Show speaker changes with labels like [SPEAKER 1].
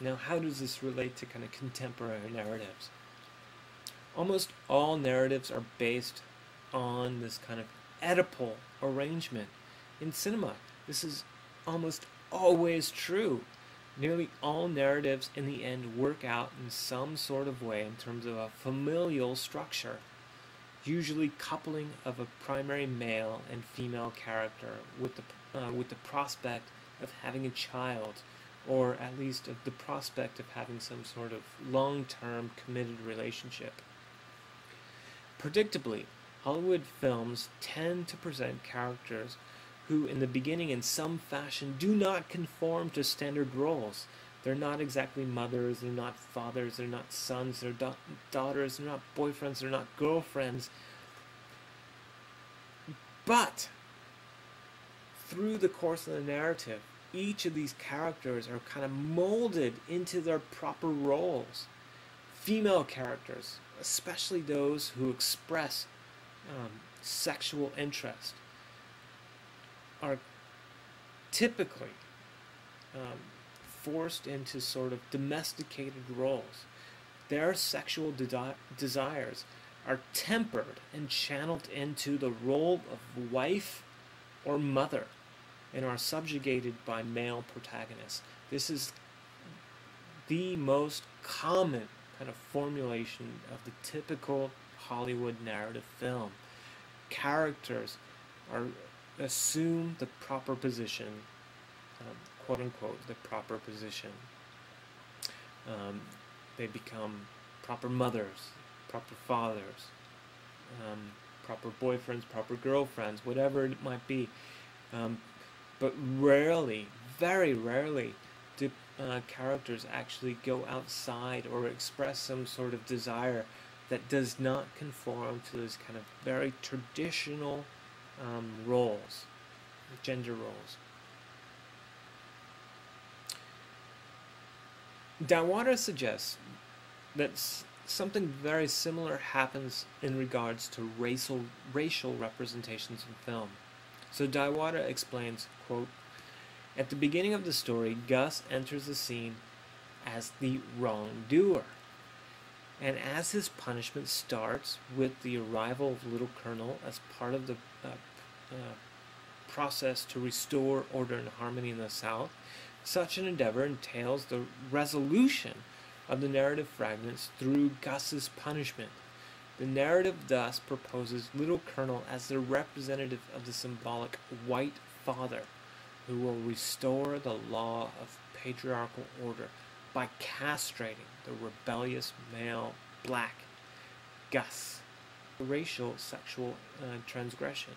[SPEAKER 1] Now, how does this relate to kind of contemporary narratives? Almost all narratives are based on this kind of Oedipal arrangement. In cinema, this is almost always true. Nearly all narratives in the end work out in some sort of way in terms of a familial structure, usually coupling of a primary male and female character with the prospect of having a child, or at least of the prospect of having some sort of long-term committed relationship. Predictably, Hollywood films tend to present characters who, in the beginning, in some fashion, do not conform to standard roles. They're not exactly mothers, they're not fathers, they're not sons, they're daughters, they're not boyfriends, they're not girlfriends. But through the course of the narrative, each of these characters are kind of molded into their proper roles. Female characters, especially those who express sexual interest, are typically forced into sort of domesticated roles. Their sexual desires are tempered and channeled into the role of wife or mother and are subjugated by male protagonists. This is the most common kind of formulation of the typical Hollywood narrative film. Characters are assume the proper position, quote unquote, the proper position. They become proper mothers, proper fathers, proper boyfriends, proper girlfriends, whatever it might be. But rarely, very rarely, do characters actually go outside or express some sort of desire that does not conform to this kind of very traditional roles, gender roles. Dawater suggests that something very similar happens in regards to racial representations in film. So Dawater explains, quote, "At the beginning of the story, Gus enters the scene as the wrongdoer. And as his punishment starts with the arrival of Little Colonel as part of the process to restore order and harmony in the South, such an endeavor entails the resolution of the narrative fragments through Gus's punishment. The narrative thus proposes Little Colonel as the representative of the symbolic white father who will restore the law of patriarchal order by castrating the rebellious male black Gus. Racial sexual transgression.